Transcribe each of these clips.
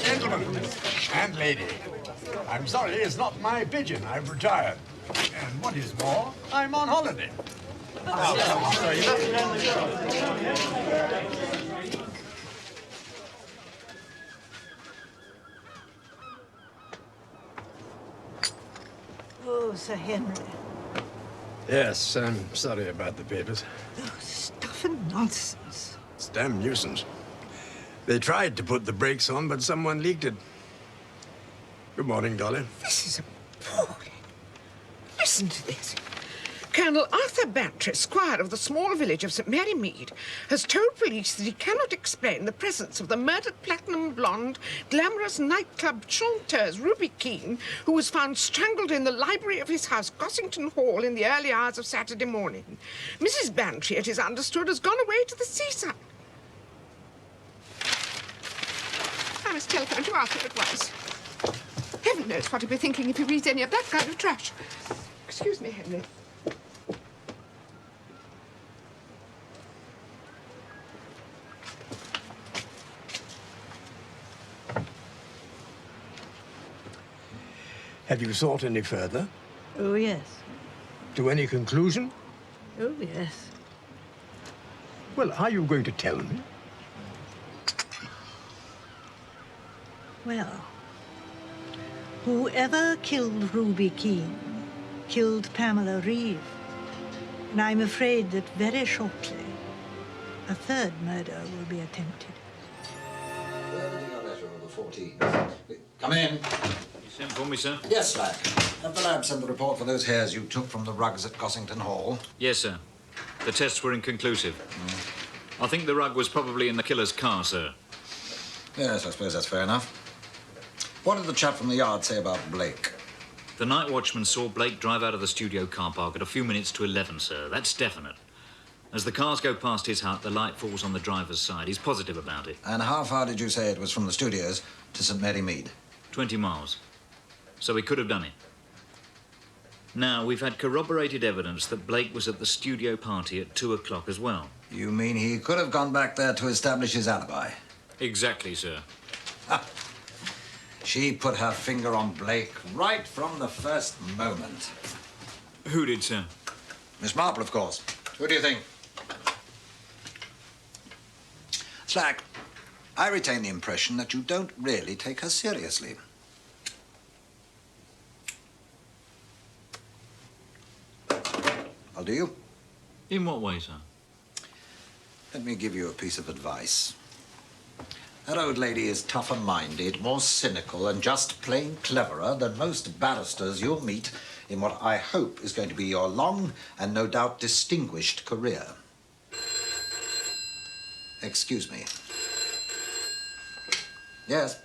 Gentlemen and lady, I'm sorry, it's not my pigeon. I've retired. And what is more, I'm on holiday. Oh, Sir Henry. Yes, I'm sorry about the papers. Oh, stuff and nonsense. It's a damn nuisance. They tried to put the brakes on, but someone leaked it. Good morning, Dolly. This is appalling. Listen to this. Colonel Arthur Bantrys, squire of the small village of St. Mary Mead, has told police that he cannot explain the presence of the murdered platinum blonde, glamorous nightclub chanteuse Ruby Keene, who was found strangled in the library of his house, Gossington Hall, in the early hours of Saturday morning. Mrs. Bantry, it is understood, has gone away to the seaside. I must telephone to Arthur at once. Heaven knows what he'll be thinking if he reads any of that kind of trash. Excuse me, Henry. Have you thought any further? Oh, yes. To any conclusion? Oh, yes. Well, are you going to tell me? Well, whoever killed Ruby Keene killed Pamela Reeve. And I'm afraid that very shortly, a third murder will be attempted. Where did your letter of the 14th? Come in. You sent for me, sir? Yes, Slack. Have the lab sent the report for those hairs you took from the rugs at Gossington Hall? Yes, sir. The tests were inconclusive. I think the rug was probably in the killer's car, sir. Yes, I suppose that's fair enough. What did the chap from the yard say about Blake? The night watchman saw Blake drive out of the studio car park at a few minutes to 11, sir. That's definite. As the cars go past his hut, the light falls on the driver's side. He's positive about it. And how far did you say it was from the studios to St. Mary Mead? 20 miles. So he could have done it. Now, we've had corroborated evidence that Blake was at the studio party at 2 o'clock as well. You mean he could have gone back there to establish his alibi? Exactly, sir. She put her finger on Blake right from the first moment. Who did, sir? Miss Marple, of course. Who do you think? Slack, I retain the impression that you don't really take her seriously. I'll do you. In what way, sir? Let me give you a piece of advice. That old lady is tougher-minded, more cynical, and just plain cleverer than most barristers you'll meet in what I hope is going to be your long and no doubt distinguished career. Excuse me. Yes?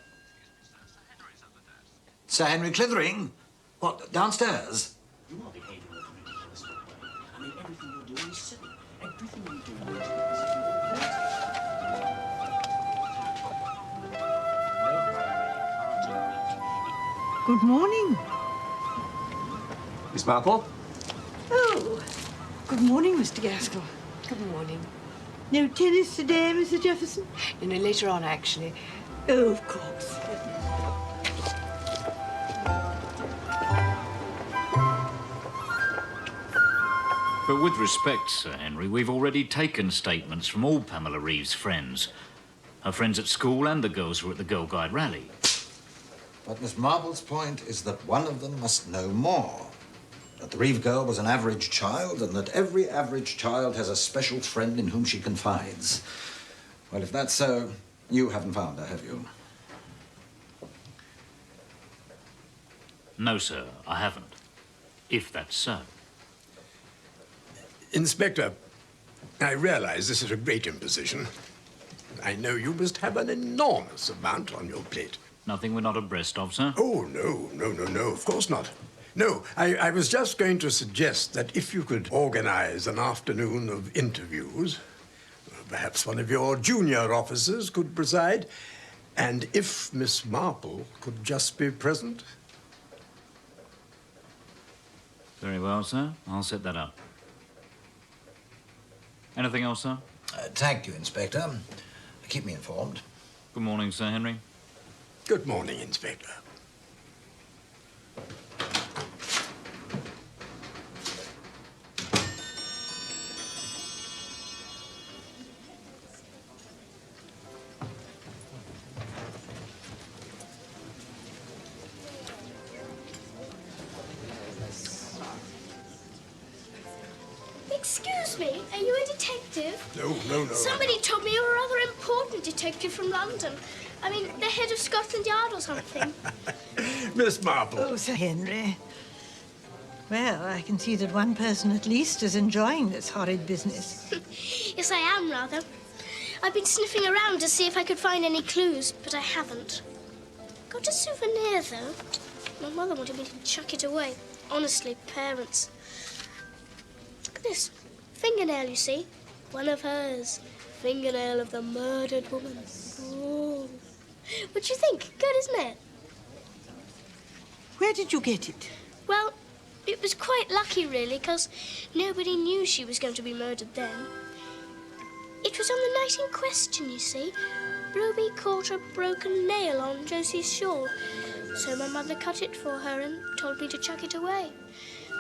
Sir Henry Clithering? What, downstairs? You are behaving with me this way. I mean, everything you're doing is silly. Everything you're doing is Good morning. Miss Marple? Oh, good morning, Mr. Gaskell. Good morning. No tennis today, Mrs. Jefferson? No, later on, actually. Oh, of course. But with respect, Sir Henry, we've already taken statements from all Pamela Reeve's friends. Her friends at school and the girls who were at the Girl Guide rally. But Miss Marble's point is that one of them must know more. That the Reeve girl was an average child, and that every average child has a special friend in whom she confides. Well, if that's so, you haven't found her, have you? No, sir, I haven't. If that's so. Inspector, I realize this is a great imposition. I know you must have an enormous amount on your plate. Nothing we're not abreast of, sir? Oh, no, of course not. No, I was just going to suggest that if you could organize an afternoon of interviews, perhaps one of your junior officers could preside, and if Miss Marple could just be present. Very well, sir. I'll set that up. Anything else, sir? Thank you, Inspector. Keep me informed. Good morning, Sir Henry. Good morning, Inspector. Excuse me, are you a detective? No. Somebody told me you were a rather important detective from London. I mean, the head of Scotland Yard or something. Miss Marple. Oh, Sir Henry. Well, I can see that one person at least is enjoying this horrid business. Yes, I am, rather. I've been sniffing around to see if I could find any clues, but I haven't. Got a souvenir, though. My mother wanted me to chuck it away. Honestly, parents. Look at this. Fingernail, you see? One of hers. Fingernail of the murdered woman. Oh. What do you think? Good, isn't it? Where did you get it? Well, it was quite lucky, really, because nobody knew she was going to be murdered then. It was on the night in question, you see. Ruby caught a broken nail on Josie's shawl, so my mother cut it for her and told me to chuck it away.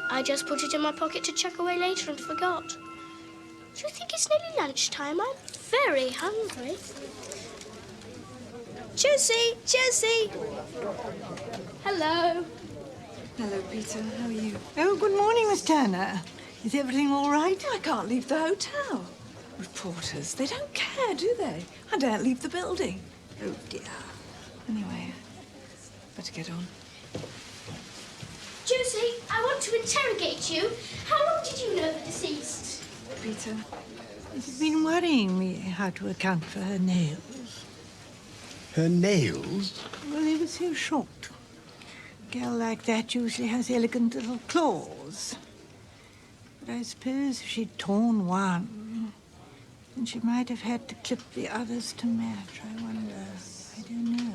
I just put it in my pocket to chuck away later and forgot. Do you think it's nearly lunchtime? I'm very hungry. Josie! Josie! Hello. Hello, Peter. How are you? Oh, good morning, Miss Turner. Is everything all right? I can't leave the hotel. Reporters, they don't care, do they? I daren't leave the building. Oh, dear. Anyway, better get on. Josie, I want to interrogate you. How long did you know the deceased? Peter, It's been worrying me how to account for her nails. Her nails? Well, they were so short. A girl like that usually has elegant little claws. But I suppose if she'd torn one, then she might have had to clip the others to match. I wonder. I don't know.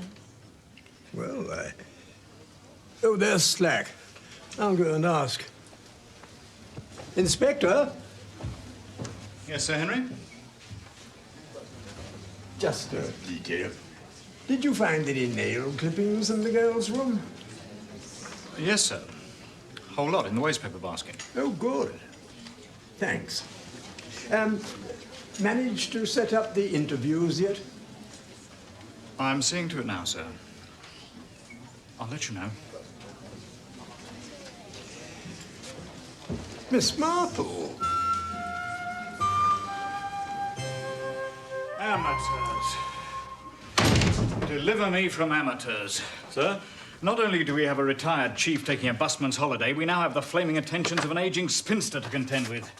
Well, Oh, there's Slack. I'll go and ask. Inspector? Yes, Sir Henry? Just a detail. Did you find any nail clippings in the girl's room? Yes, sir. Whole lot in the wastepaper basket. Oh, good. Thanks. Managed to set up the interviews yet? I'm seeing to it now, sir. I'll let you know. Miss Marple. Amateurs. Deliver me from amateurs. Sir, not only do we have a retired chief taking a busman's holiday, we now have the flaming attentions of an aging spinster to contend with.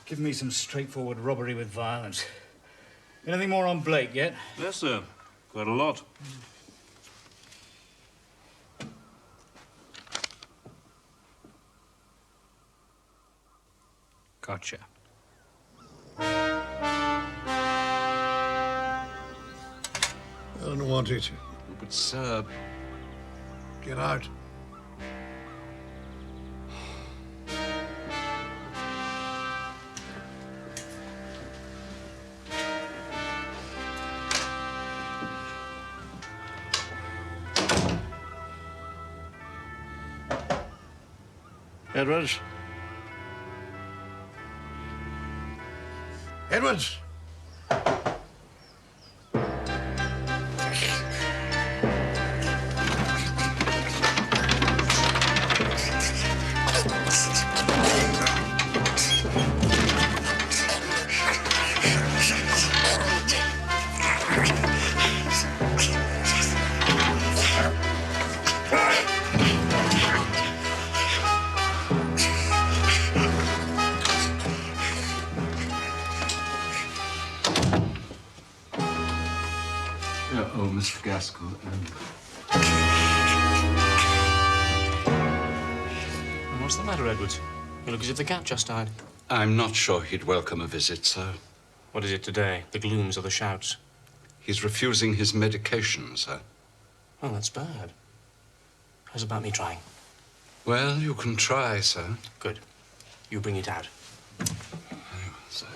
Give me some straightforward robbery with violence. Anything more on Blake yet? Yes, sir. Quite a lot. Gotcha. I don't want it. But, sir, Get out. Edwards? Edwards! Oh, Mr. Gaskell. What's the matter, Edwards? You look as if the cat just died. I'm not sure he'd welcome a visit, sir. What is it today? The glooms or the shouts? He's refusing his medication, sir. Oh, that's bad. How's about me trying? Well, you can try, sir. Good. You bring it out. Very well, sir.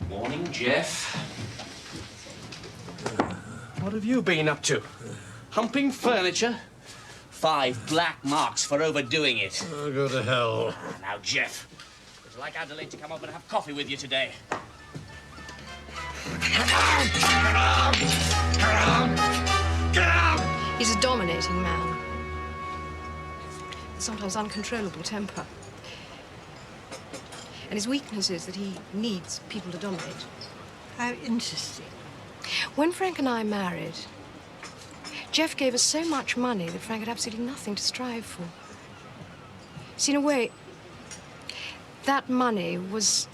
Morning, Jeff. What have you been up to? Humping furniture? 5 black marks for overdoing it. Oh, go to hell. Now, Jeff, would you like Adelaide to come up and have coffee with you today? He's a dominating man. Sometimes uncontrollable temper. And his weakness is that he needs people to dominate. How interesting. When Frank and I married, Jeff gave us so much money that Frank had absolutely nothing to strive for. See, in a way, that money was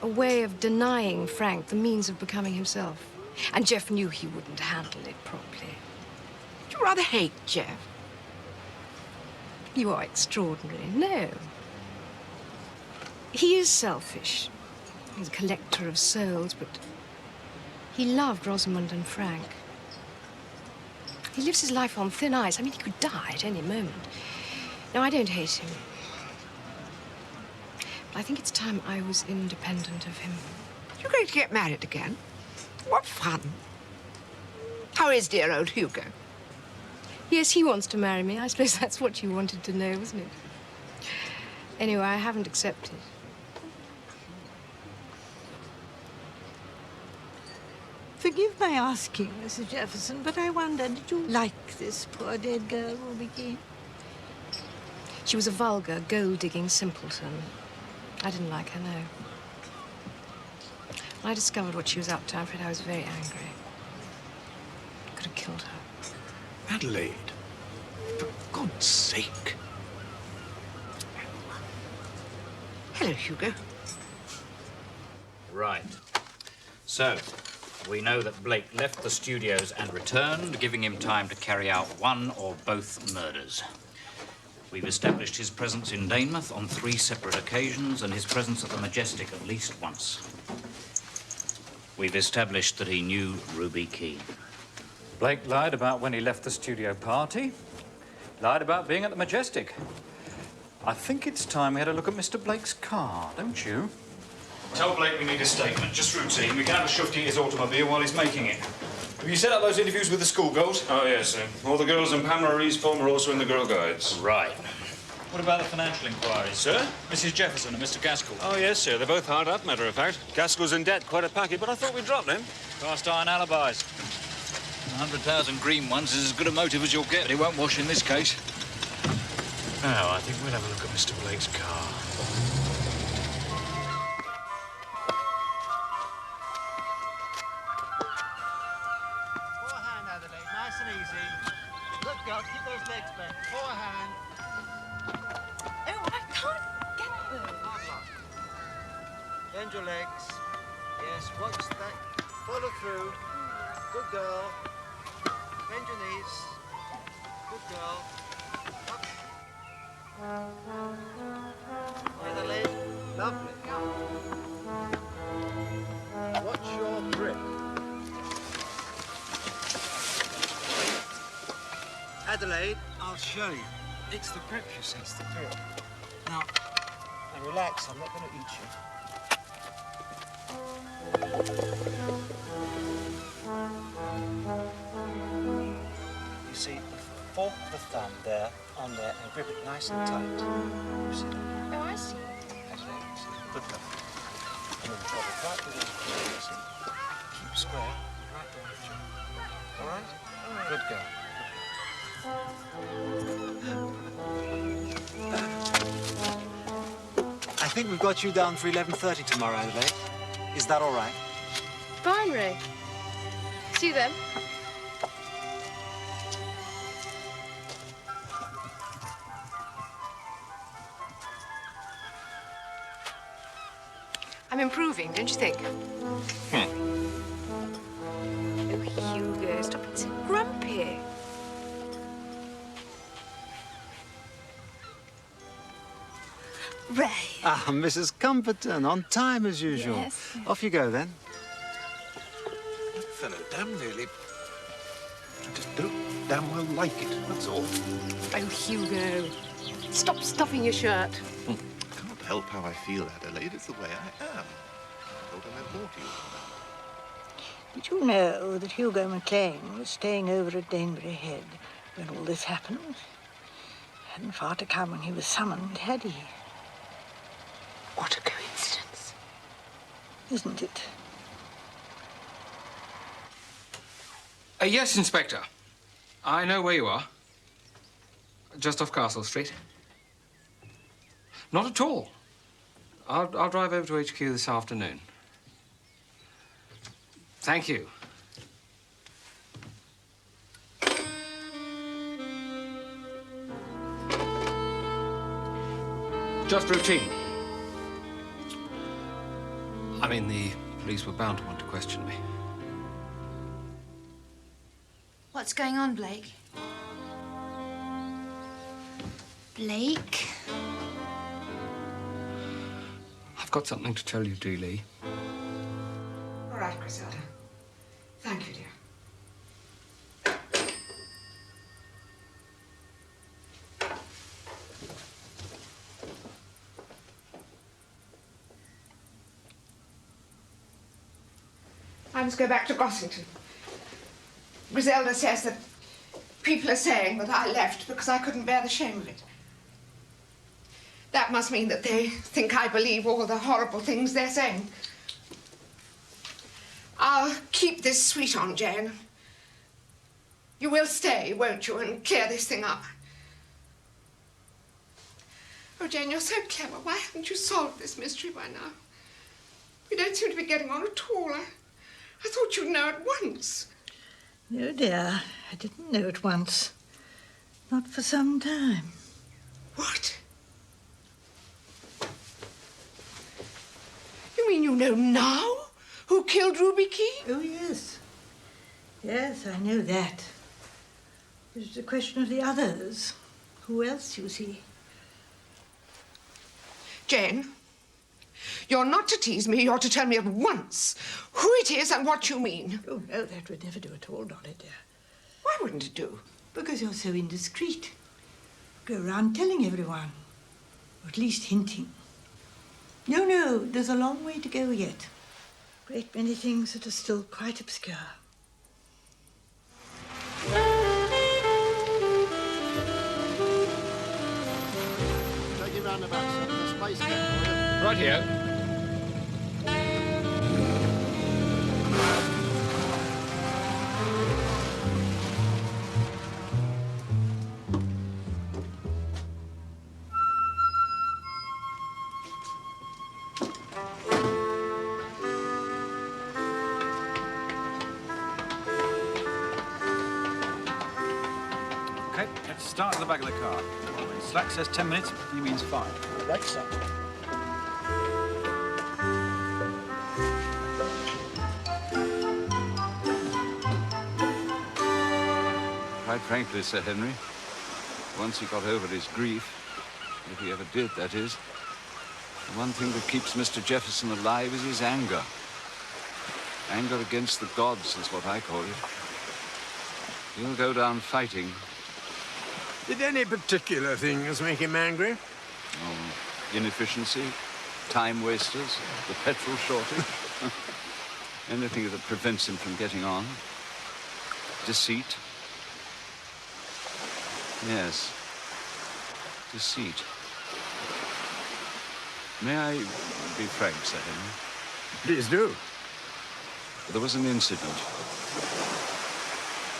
a way of denying Frank the means of becoming himself. And Jeff knew he wouldn't handle it properly. Do you rather hate Jeff? You are extraordinary. No. He is selfish. He's a collector of souls, but he loved Rosamond and Frank. He lives his life on thin ice. I mean, he could die at any moment. No, I don't hate him. But I think it's time I was independent of him. You're going to get married again? What fun. How is dear old Hugo? Yes, he wants to marry me. I suppose that's what you wanted to know, wasn't it? Anyway, I haven't accepted. Forgive my asking, Mrs. Jefferson, but I wonder, did you like this poor dead girl, Ruby Keene? She was a vulgar, gold-digging simpleton. I didn't like her, no. When I discovered what she was up to, I'm afraid I was very angry. I could have killed her. Adelaide, for God's sake. Hello, Hugo. Right. So, we know that Blake left the studios and returned, giving him time to carry out one or both murders. We've established his presence in Danemouth on 3 separate occasions and his presence at the Majestic at least once. We've established that he knew Ruby Keene. Blake lied about when he left the studio party, lied about being at the Majestic. I think it's time we had a look at Mr. Blake's car, don't you? Tell Blake we need a statement, just routine. We can have a shufti in his automobile while he's making it. Have you set up those interviews with the schoolgirls? Oh, yes, sir. All the girls in Pamela Reed's form are also in the Girl Guides. Right. What about the financial inquiries? Sir? Mrs. Jefferson and Mr. Gaskell. Oh, yes, sir. They're both hard up, matter of fact. Gaskell's in debt, quite a packet, but I thought we'd drop them. Cast iron alibis. 100,000 green ones is as good a motive as you'll get, but it won't wash in this case. Now, I think we'll have a look at Mr. Blake's car. Forehand, Adelaide. Nice and easy. Look, girl, keep those legs bent. Forehand. Oh, I can't get them. Hard luck. Bend your legs. Yes, watch that. Follow through. Good girl. Bend your knees. Good girl. Up. Adelaide. Lovely. Watch your grip. Adelaide, I'll show you. It's the grip, you see. It's the grip. Now relax. I'm not going to eat you. You see the fork of the thumb there, on there, and grip it nice and tight. You see that? Oh, I see. Adelaide, you see? Good girl. And then drop it right within the grip, you see? Keep square, right direction. All right? Good girl. I think we've got you down for 11:30 tomorrow, Adelaide. Is that all right? Fine, Ray. See you then. I'm improving, don't you think? Oh, Hugo, stop being so grumpy. Ray. Ah, Mrs. Comforton, on time as usual. Yes. Off you go, then. That fellow damn nearly... Just don't damn well like it, that's all. Oh, Hugo, stop stuffing your shirt. I can't help how I feel, Adelaide. It's the way I am. I thought I meant more to you. Did you know that Hugo McLean was staying over at Danebury Head when all this happened? Hadn't far to come when he was summoned, had he? What a coincidence. Isn't it? Yes, Inspector. I know where you are. Just off Castle Street. Not at all. I'll drive over to HQ this afternoon. Thank you. Just routine. I mean, the police were bound to want to question me. What's going on, Blake? Blake? I've got something to tell you, Dee Lee. All right, Griselda. Thank you, dear. I must go back to Gossington. Griselda says that people are saying that I left because I couldn't bear the shame of it. That must mean that they think I believe all the horrible things they're saying. I'll keep this sweet on, Jane. You will stay, won't you, and clear this thing up? Oh, Jane, you're so clever. Why haven't you solved this mystery by now? We don't seem to be getting on at all. I thought you'd know at once. No, dear. I didn't know at once. Not for some time. What? You mean you know now who killed Ruby Key? Oh, yes. Yes, I know that. It's a question of the others. Who else, you see? Jane, you're not to tease me. You're to tell me at once who it is and what you mean. Oh, no, that would never do at all, Dolly, dear. Why wouldn't it do? Because you're so indiscreet. Go around telling everyone. Or at least hinting. No, no, there's a long way to go yet. Great many things that are still quite obscure. Take you round about some of the space camp for you. Right here. Okay, let's start at the back of the car. When Slack says 10 minutes, he means 5. Right, sir. Quite frankly, Sir Henry, once he got over his grief, if he ever did, that is, the one thing that keeps Mr. Jefferson alive is his anger. Anger against the gods is what I call it. He'll go down fighting. Did any particular things make him angry? Oh, inefficiency, time wasters, the petrol shortage. Anything that prevents him from getting on. Deceit. Yes, deceit. May I be frank, Sir Henry? Please do. There was an incident.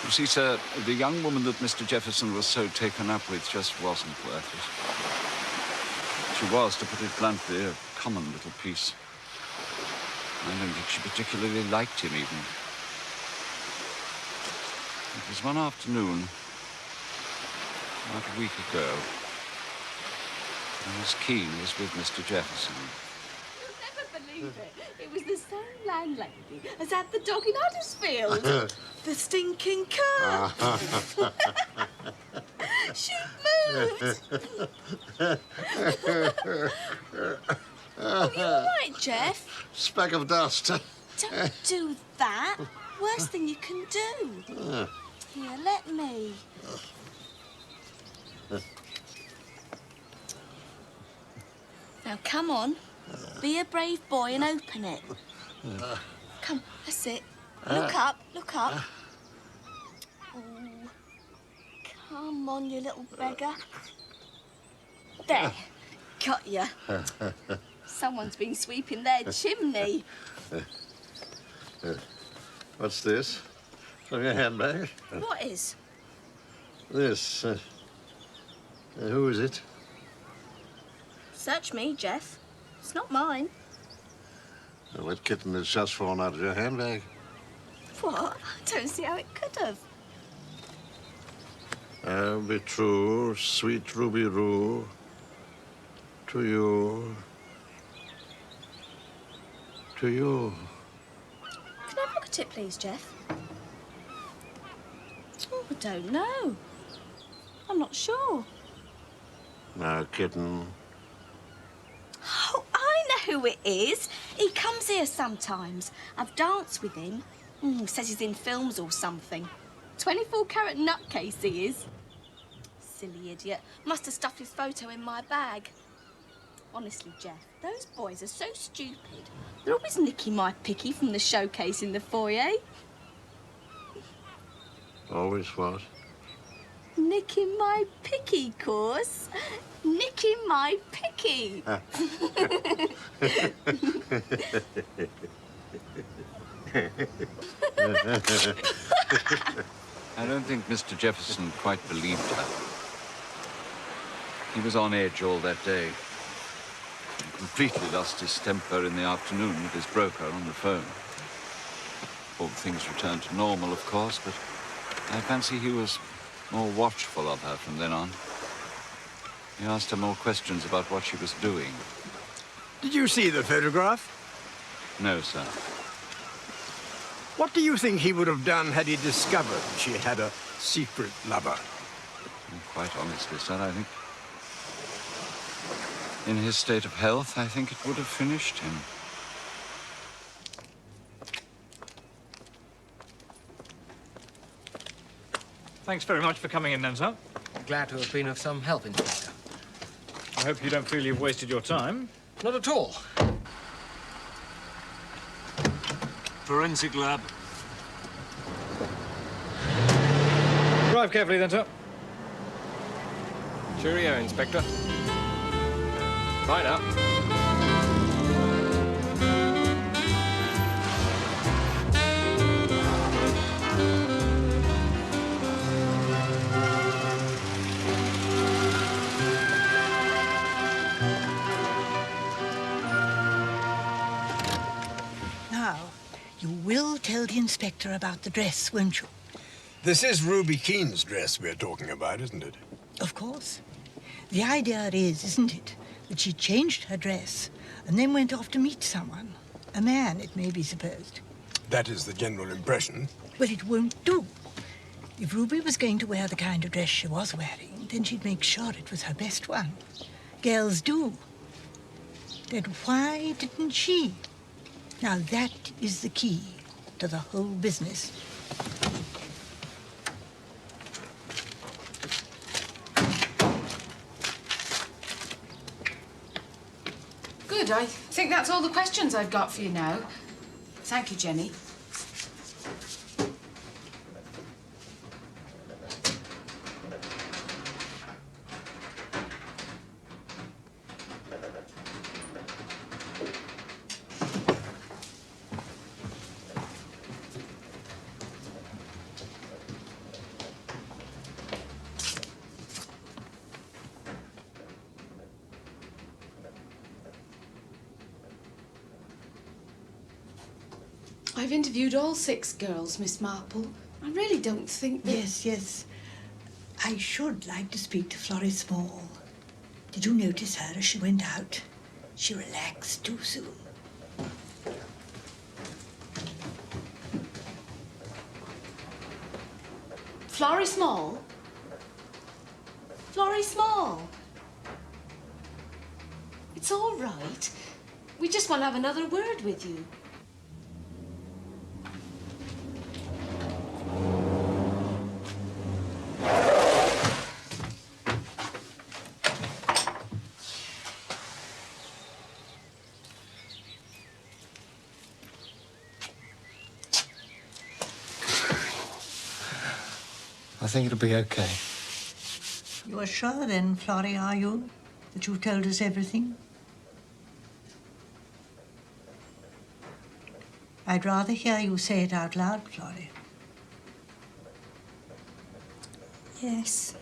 You see, sir, the young woman that Mr. Jefferson was so taken up with just wasn't worth it. She was, to put it bluntly, a common little piece. I don't think she particularly liked him, even. It was one afternoon, about a week ago, when Miss Keene was with Mr. Jefferson. You'll never believe it. It was the same landlady as at the dog in Huddersfield. The stinking cook. She moved. Oh, you all right, Jeff? Speck of dust. Don't do that. Worst thing you can do. Here, let me. Now, come on. Be a brave boy and open it. Come, that's it. Look up, look up. Oh, come on, you little beggar. There, got ya. Someone's been sweeping their chimney. What's this? Like a handbag? What is? This. Who is it? Search me, Jeff. It's not mine. What kitten has just fallen out of your handbag? What? I don't see how it could have. I'll be true, sweet Ruby Roo, to you. To you. Can I have a look at it, please, Jeff? Oh, I don't know. I'm not sure. Now, kitten. Oh, I know who it is. He comes here sometimes. I've danced with him. Says he's in films or something. 24-carat nutcase he is. Silly idiot. Must have stuffed his photo in my bag. Honestly, Jeff, those boys are so stupid. They're always nicking my picky from the showcase in the foyer. Always what? Nicking my picky, course. Nicking my picky. I don't think Mr. Jefferson quite believed her. He was on edge all that day. He completely lost his temper in the afternoon with his broker on the phone. All things returned to normal, of course, but I fancy he was more watchful of her from then on. He asked her more questions about what she was doing. Did you see the photograph? No, sir. What do you think he would have done had he discovered she had a secret lover? Quite honestly, sir, I think... in his state of health, I think it would have finished him. Thanks very much for coming in then, sir. Glad to have been of some help, Inspector. I hope you don't feel you've wasted your time. Not at all. Forensic lab. Drive carefully then, sir. Cheerio, Inspector. Bye now. Now, you will tell the inspector about the dress, won't you? This is Ruby Keane's dress we're talking about, isn't it? Of course. The idea is, isn't it, that she changed her dress and then went off to meet someone. A man, it may be supposed. That is the general impression. But it won't do. If Ruby was going to wear the kind of dress she was wearing, then she'd make sure it was her best one. Girls do. Then why didn't she? Now that is the key to the whole business. Good. I think that's all the questions I've got for you now. Thank you, Jenny. I've interviewed all 6 girls, Miss Marple. I really don't think that... Yes, yes. I should like to speak to Florrie Small. Did you notice her as she went out? She relaxed too soon. Florrie Small? Florrie Small. It's all right. We just want to have another word with you. I think it'll be okay. You are sure then, Florrie, are you, that you've told us everything? I'd rather hear you say it out loud, Florrie. Yes.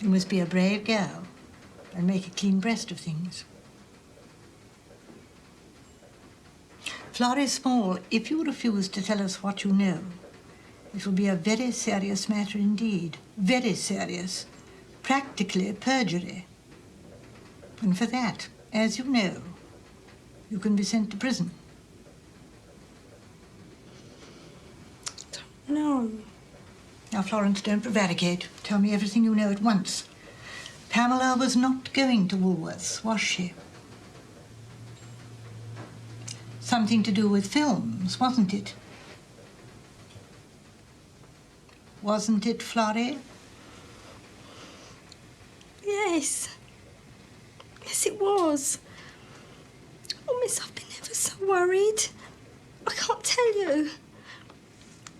You must be a brave girl and make a clean breast of things. Florrie Small, if you refuse to tell us what you know, it will be a very serious matter indeed. Very serious. Practically perjury. And for that, as you know, you can be sent to prison. No. Now, Florence, don't prevaricate. Tell me everything you know at once. Pamela was not going to Woolworths, was she? Something to do with films, wasn't it? Wasn't it, Florrie? Yes. Yes, it was. Oh, miss, I've been ever so worried. I can't tell you.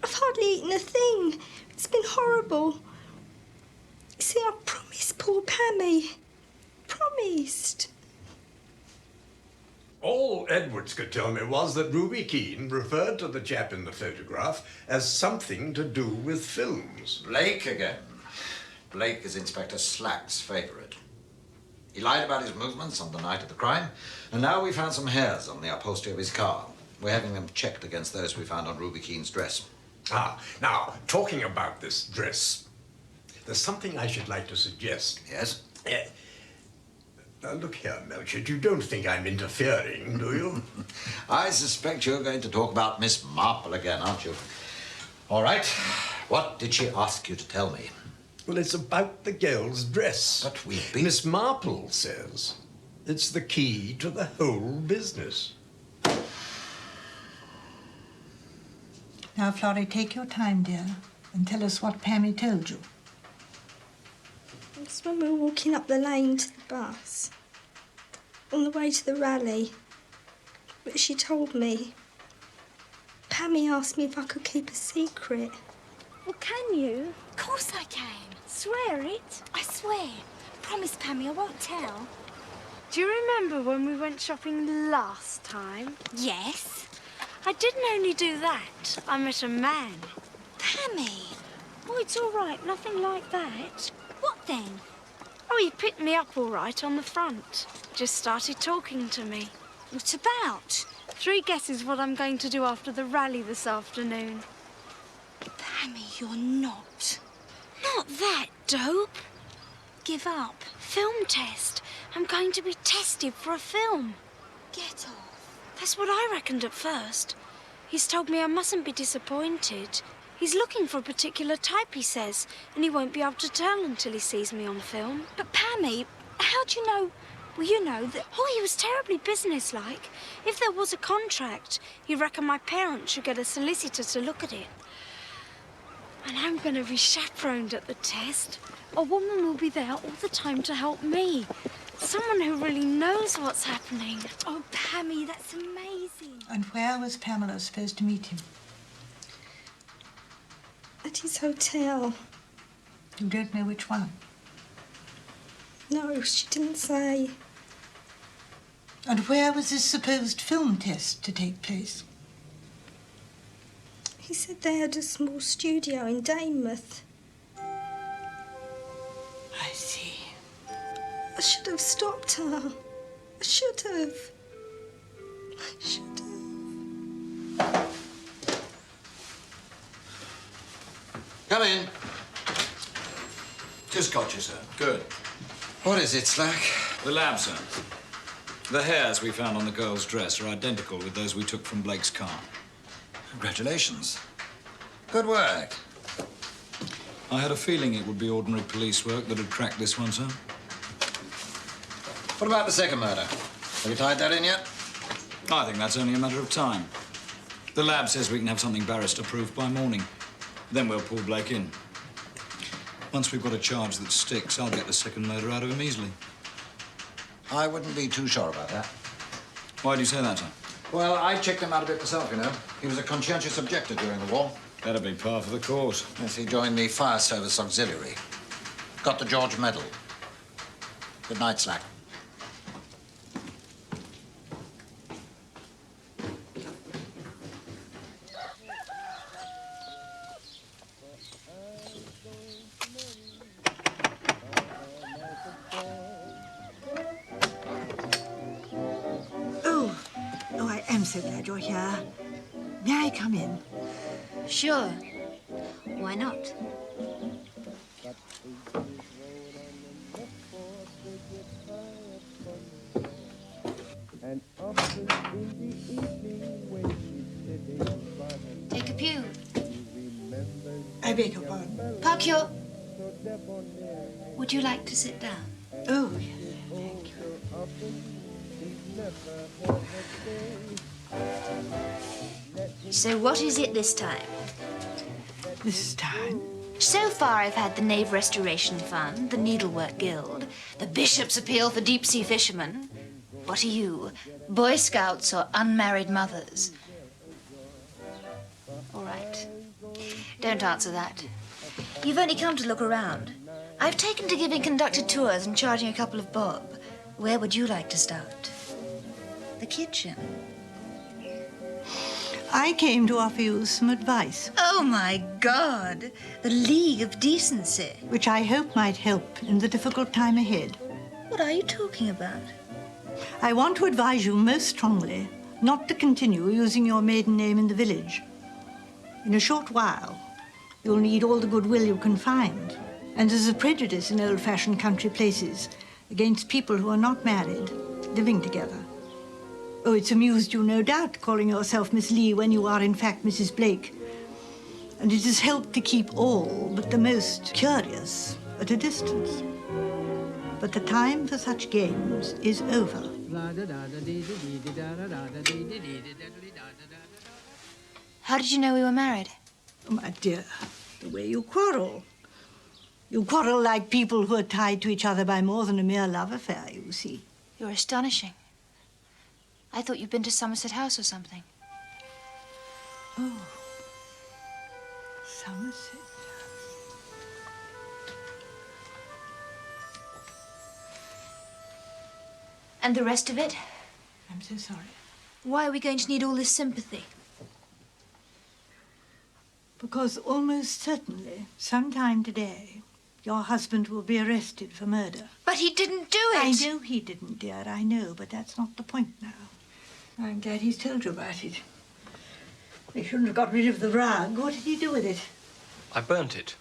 I've hardly eaten a thing. It's been horrible. You see, I promised poor Pammy. Promised. All Edwards could tell me was that Ruby Keene referred to the chap in the photograph as something to do with films. Blake again. Blake is Inspector Slack's favourite. He lied about his movements on the night of the crime, and now we found some hairs on the upholstery of his car. We're having them checked against those we found on Ruby Keene's dress. Ah, now, talking about this dress, there's something I should like to suggest. Yes? Now, look here, Melchett, you don't think I'm interfering, do you? I suspect you're going to talk about Miss Marple again, aren't you? All right. What did she ask you to tell me? Well, it's about the girl's dress. But we've been... Miss Marple says it's the key to the whole business. Now, Florrie, take your time, dear, and tell us what Pammy told you. It's when we were walking up the lane to the bus, on the way to the rally. But she told me. Pammy asked me if I could keep a secret. Well, can you? Of course I can. Swear it. I swear. Promise, Pammy, I won't tell. Do you remember when we went shopping last time? Yes. I didn't only do that. I met a man. Pammy. Oh, it's all right. Nothing like that. What then? Oh, he picked me up all right on the front. Just started talking to me. What about? 3 guesses what I'm going to do after the rally this afternoon. Pammy, you're not. Not that dope. Give up. Film test. I'm going to be tested for a film. Get off. That's what I reckoned at first. He's told me I mustn't be disappointed. He's looking for a particular type, he says, and he won't be able to tell until he sees me on film. But Pammy, how do you know? Well, you know that... Oh, he was terribly businesslike. If there was a contract, he reckoned my parents should get a solicitor to look at it. And I'm going to be chaperoned at the test. A woman will be there all the time to help me. Someone who really knows what's happening. Oh, Pammy, that's amazing. And where was Pamela supposed to meet him? At his hotel. You don't know which one? No, she didn't say. And where was this supposed film test to take place? He said they had a small studio in Weymouth. I see. I should have stopped her. I should have. I should have. Come in. 2 scotches, sir. Good. What is it, Slack? The lab, sir. The hairs we found on the girl's dress are identical with those we took from Blake's car. Congratulations. Good work. I had a feeling it would be ordinary police work that had cracked this one, sir. What about the second murder? Have you tied that in yet? I think that's only a matter of time. The lab says we can have something barrister-proof by morning. Then we'll pull Blake in. Once we've got a charge that sticks, I'll get the second murder out of him easily. I wouldn't be too sure about that. Why do you say that, sir? Well, I checked him out a bit myself, you know. He was a conscientious objector during the war. That'd be par for the course. Yes, he joined the Fire Service Auxiliary. Got the George Medal. Good night, Slack. Oh, I am so glad you're here. May I come in? Sure. Why not? Take a pew. I beg your pardon. Park your... Would you like to sit down? Oh, yes, thank you. So what is it this time? This time? So far I've had the Nave Restoration Fund, the Needlework Guild, the Bishop's Appeal for Deep-Sea Fishermen. What are you, Boy Scouts or unmarried mothers? All right. Don't answer that. You've only come to look around. I've taken to giving conducted tours and charging a couple of bob. Where would you like to start? The kitchen. I came to offer you some advice. Oh, my God. The League of Decency. Which I hope might help in the difficult time ahead. What are you talking about? I want to advise you most strongly not to continue using your maiden name in the village. In a short while, you'll need all the goodwill you can find. And there's a prejudice in old-fashioned country places against people who are not married, living together. Oh, it's amused you, no doubt, calling yourself Miss Lee when you are, in fact, Mrs. Blake. And it has helped to keep all but the most curious at a distance. But the time for such games is over. How did you know we were married? Oh, my dear, the way you quarrel. You quarrel like people who are tied to each other by more than a mere love affair, you see. You're astonishing. I thought you'd been to Somerset House or something. Oh, Somerset. And the rest of it? I'm so sorry. Why are we going to need all this sympathy? Because almost certainly, sometime today, your husband will be arrested for murder. But he didn't do it. I know he didn't, dear, I know, but that's not the point now. I'm glad he's told you about it. He shouldn't have got rid of the rug. What did he do with it? I burnt it.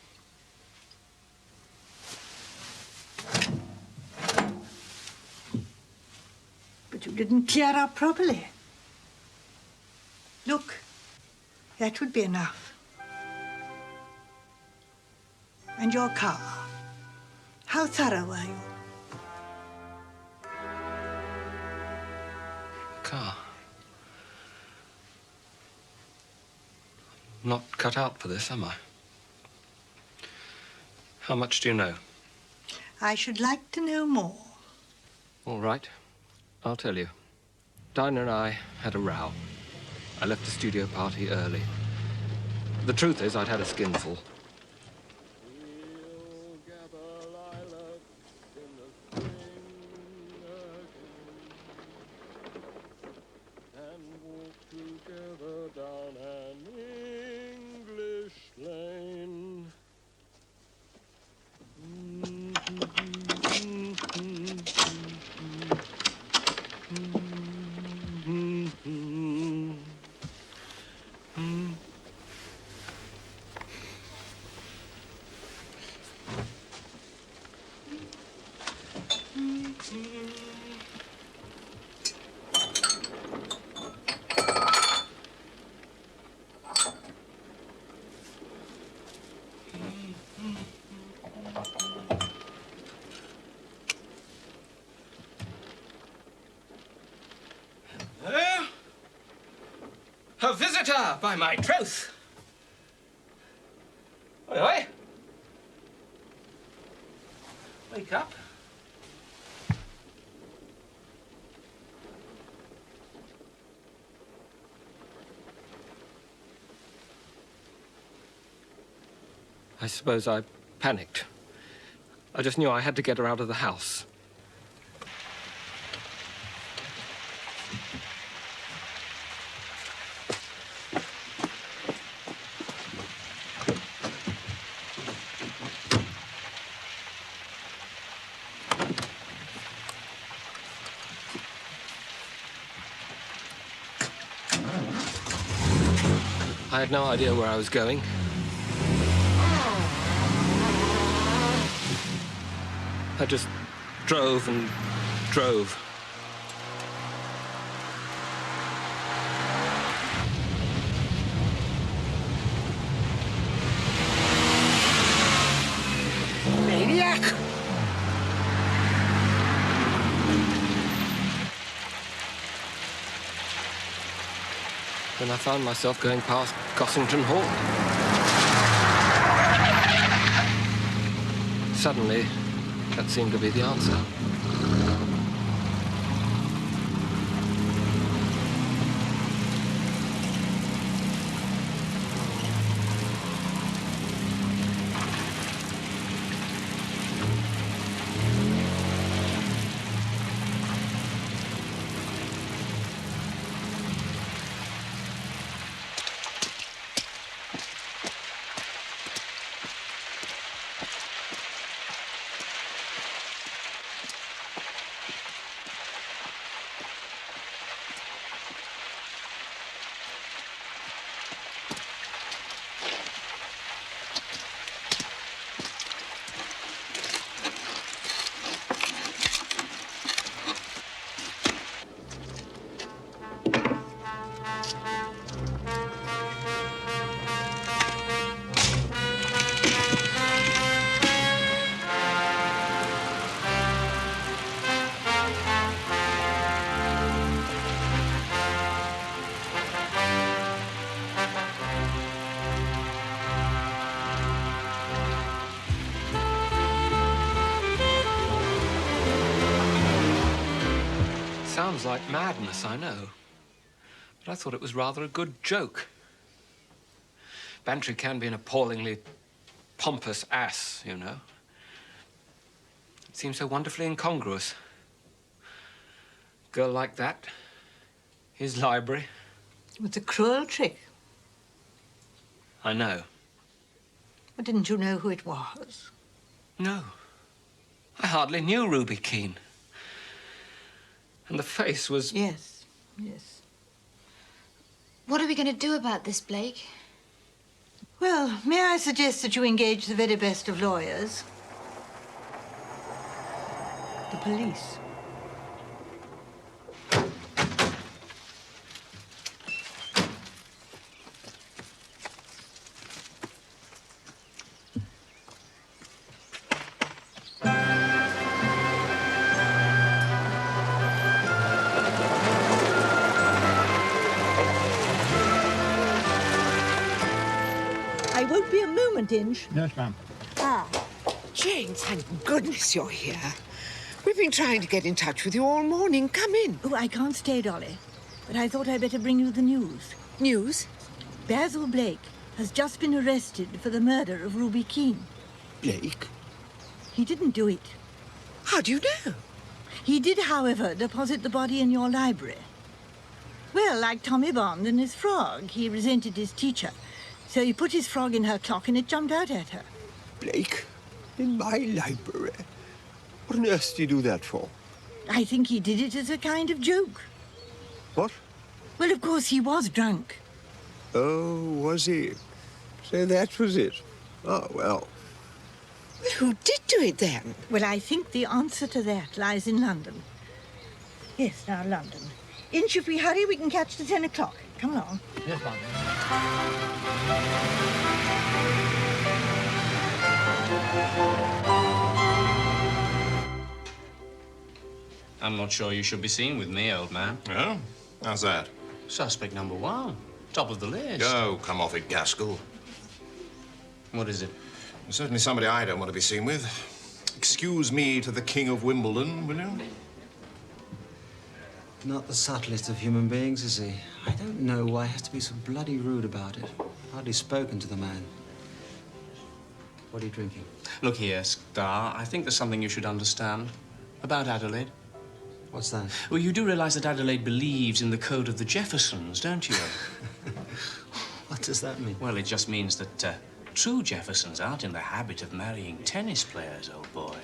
But you didn't clear up properly. Look, that would be enough. And your car. How thorough were you? Car. I'm not cut out for this, am I? How much do you know? I should like to know more. All right. I'll tell you. Dinah and I had a row. I left the studio party early. The truth is, I'd had a skinful. A visitor, by my troth. Oi, oi. Wake up. I suppose I panicked. I just knew I had to get her out of the house. I had no idea where I was going. I just drove and drove. Maniac! Then I found myself going past Cossington Hall. Suddenly, that seemed to be the answer. Sounds like madness, I know. But I thought it was rather a good joke. Bantrys can be an appallingly pompous ass, you know. It seems so wonderfully incongruous. Girl like that, his library. It's a cruel trick. I know. But didn't you know who it was? No. I hardly knew Ruby Keene. And the face was... Yes, yes. What are we going to do about this, Blake? Well, may I suggest that you engage the very best of lawyers? The police. I won't be a moment, Inge. Yes, ma'am. Ah. Jane, thank goodness you're here. We've been trying to get in touch with you all morning. Come in. Oh, I can't stay, Dolly. But I thought I'd better bring you the news. News? Basil Blake has just been arrested for the murder of Ruby Keene. Blake? He didn't do it. How do you know? He did, however, deposit the body in your library. Well, like Tommy Bond and his frog, he resented his teacher. So he put his frog in her clock and it jumped out at her. Blake? In my library? What on earth did you do that for? I think he did it as a kind of joke. What? Well, of course, he was drunk. Oh, was he? So that was it. Oh, well. Well, who did do it then? Well, I think the answer to that lies in London. Yes, now, London. Inch, if we hurry, we can catch the 10 o'clock. Come along. Yes, ma'am. I'm not sure you should be seen with me, old man. Oh? How's that? Suspect number one. Top of the list. Oh, come off it, Gaskell. What is it? Certainly somebody I don't want to be seen with. Excuse me to the King of Wimbledon, will you? Not the subtlest of human beings, is he? I don't know why he has to be so bloody rude about it. Hardly spoken to the man. What are you drinking? Look here, Star. I think there's something you should understand about Adelaide. What's that? Well, you do realize that Adelaide believes in the code of the Jeffersons, don't you? What does that mean? Well, it just means that true Jeffersons aren't in the habit of marrying tennis players, old boy.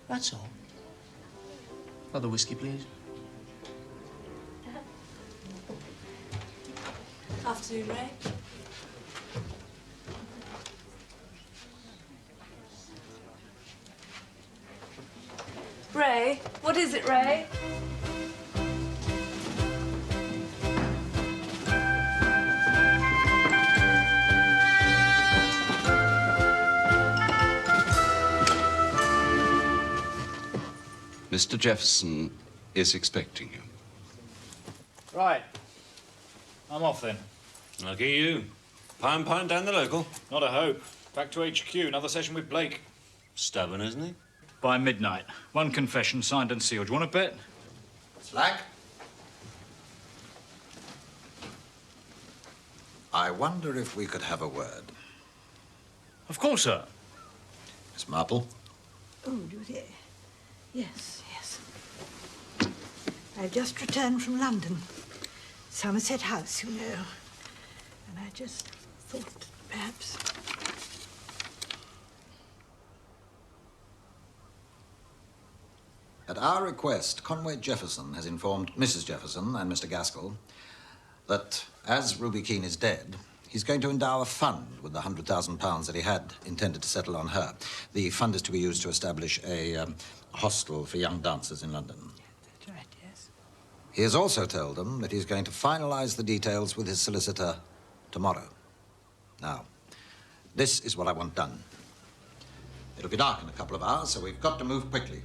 That's all. Other whiskey, please. Afternoon, Ray. Ray, what is it, Ray? Mr. Jefferson is expecting you. Right. I'm off then. Lucky you. Pine down the local. Not a hope. Back to HQ, another session with Blake. Stubborn, isn't he? By midnight. One confession, signed and sealed. Do you want to bet? Slack. I wonder if we could have a word. Of course, sir. Miss Marple? Oh, do they? Yes, yes. I've just returned from London. Somerset House, you know. And I just thought that perhaps... At our request, Conway Jefferson has informed Mrs. Jefferson and Mr. Gaskell that as Ruby Keene is dead, he's going to endow a fund with the £100,000 that he had intended to settle on her. The fund is to be used to establish a hostel for young dancers in London. That's right, yes. He has also told them that he's going to finalize the details with his solicitor tomorrow. Now, this is what I want done. It'll be dark in a couple of hours, so we've got to move quickly.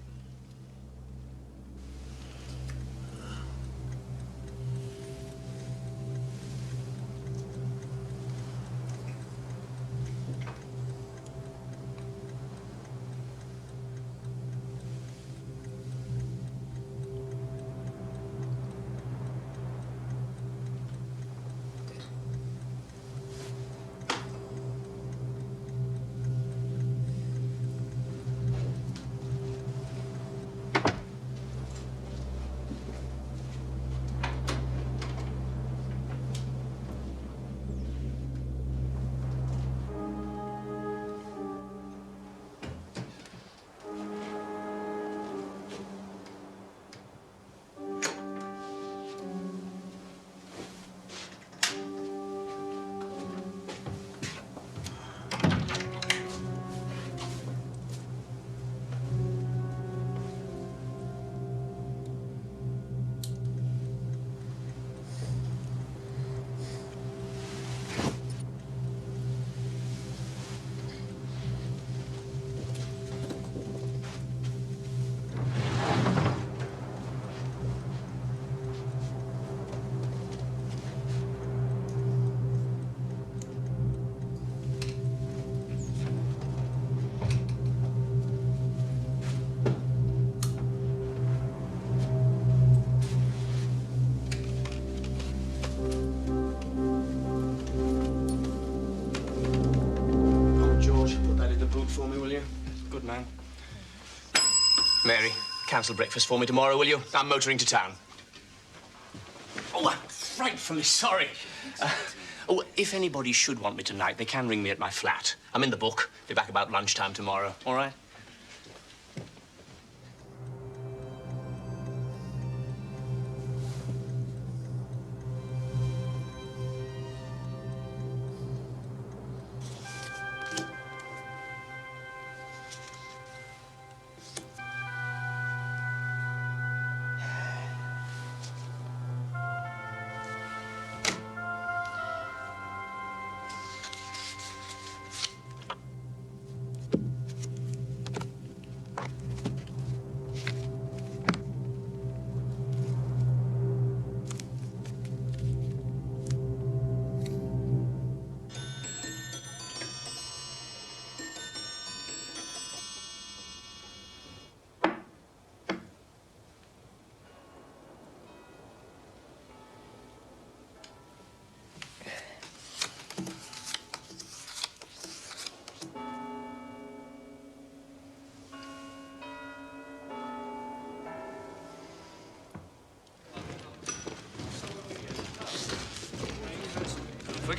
For me, will you? Good man. Mary, cancel breakfast for me tomorrow, will you? I'm motoring to town. Oh, I'm frightfully sorry. If anybody should want me tonight, they can ring me at my flat. I'm in the book. Be back about lunchtime tomorrow, all right?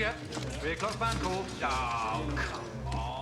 Lydia, 3 o'clock band call. Oh, come on.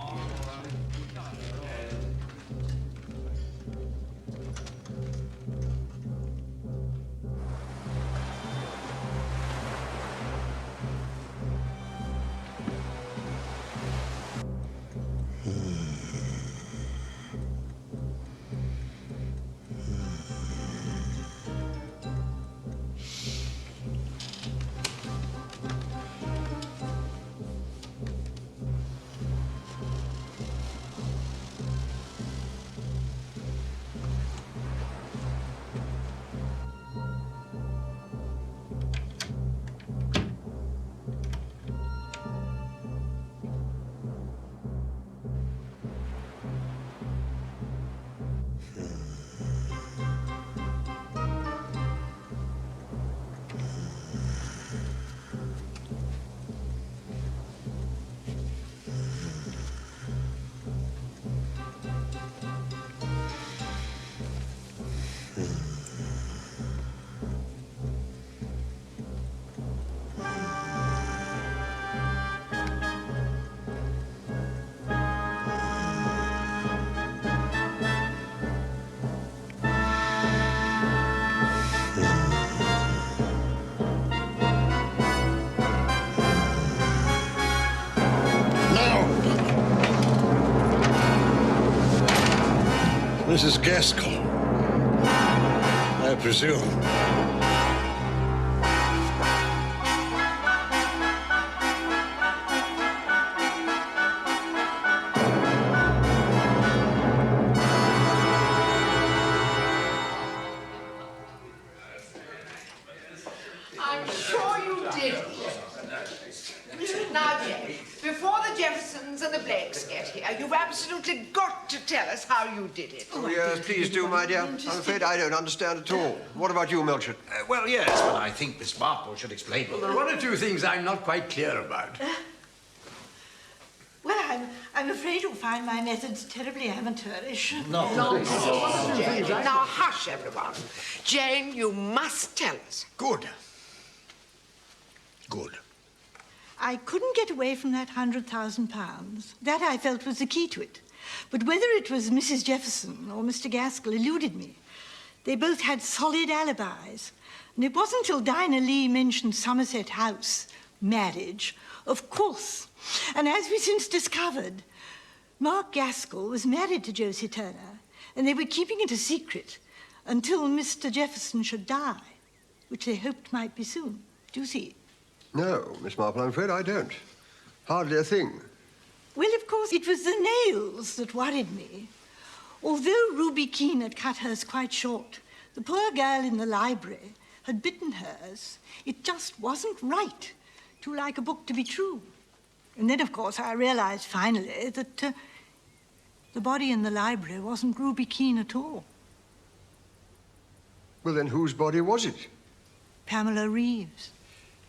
Mrs. Gaskell, I presume. I'm sure you did. Now, Jack, before the Jeffersons and the Blakes get here, you've absolutely got to tell us how you did it. Oh, yes, please do, my dear. I'm afraid I don't understand at all. What about you, Melchett? Well, yes, but I think Miss Marple should explain. Well, there are 1 or 2 things I'm not quite clear about. Well, I'm afraid you'll find my methods terribly amateurish. No. Jane, now hush, everyone. Jane, you must tell us. Good. Good. I couldn't get away from that £100,000. That I felt was the key to it. But whether it was Mrs. Jefferson or Mr. Gaskell eluded me. They both had solid alibis. And it wasn't till Dinah Lee mentioned Somerset House, marriage, of course. And as we since discovered, Mark Gaskell was married to Josie Turner, and they were keeping it a secret until Mr. Jefferson should die, which they hoped might be soon. Do you see? No, Miss Marple, I'm afraid I don't. Hardly a thing. Well, of course, it was the nails that worried me. Although Ruby Keene had cut hers quite short, the poor girl in the library had bitten hers. It just wasn't right. Too like a book to be true. And then, of course, I realized finally that the body in the library wasn't Ruby Keene at all. Well, then whose body was it? Pamela Reeves.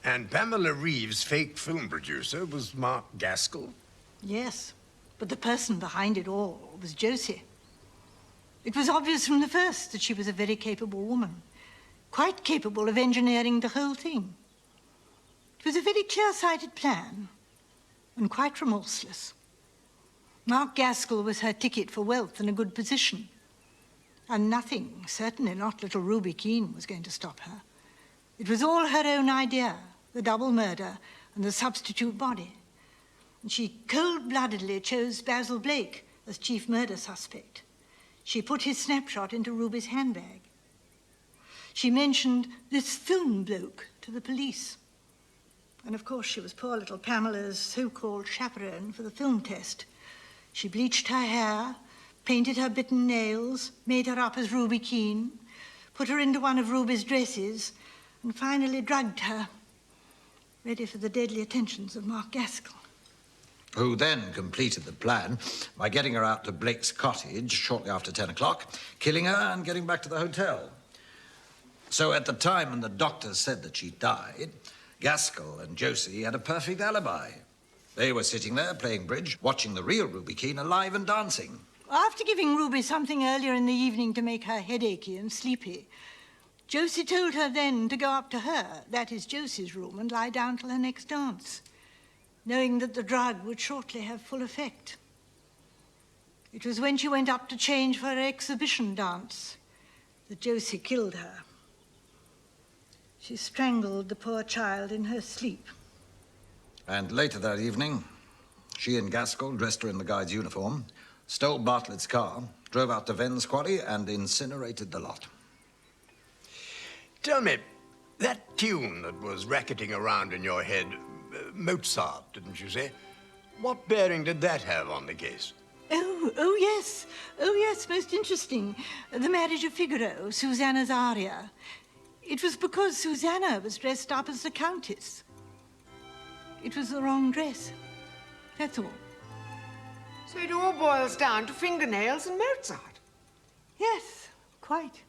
And Pamela Reeves' fake film producer was Mark Gaskell? Yes, but the person behind it all was Josie. It was obvious from the first that she was a very capable woman, quite capable of engineering the whole thing. It was a very clear-sighted plan, and quite remorseless. Mark Gaskell was her ticket for wealth and a good position. And nothing, certainly not little Ruby Keene, was going to stop her. It was all her own idea, the double murder and the substitute body. And she cold-bloodedly chose Basil Blake as chief murder suspect. She put his snapshot into Ruby's handbag. She mentioned this film bloke to the police. And of course she was poor little Pamela's so-called chaperone for the film test. She bleached her hair, painted her bitten nails, made her up as Ruby Keene, put her into one of Ruby's dresses, and finally drugged her, ready for the deadly attentions of Mark Gaskell. Who then completed the plan by getting her out to Blake's cottage shortly after 10 o'clock, killing her and getting back to the hotel. So at the time when the doctor said that she died, Gaskell and Josie had a perfect alibi. They were sitting there playing bridge, watching the real Ruby Keene alive and dancing. After giving Ruby something earlier in the evening to make her headachy and sleepy, Josie told her then to go up to her, that is Josie's room, and lie down till her next dance. knowing that the drug would shortly have full effect. It was when she went up to change for her exhibition dance that Josie killed her. She strangled the poor child in her sleep. And later that evening, she and Gaskell, dressed her in the guide's uniform, stole Bartlett's car, drove out to Ven's quarry, and incinerated the lot. Tell me, that tune that was racketing around in your head, Mozart, didn't you say? What bearing did that have on the case? Oh, yes. Oh, yes, most interesting. The marriage of Figaro, Susanna's aria. It was because Susanna was dressed up as the Countess. It was the wrong dress. That's all. So it all boils down to fingernails and Mozart? Yes, quite.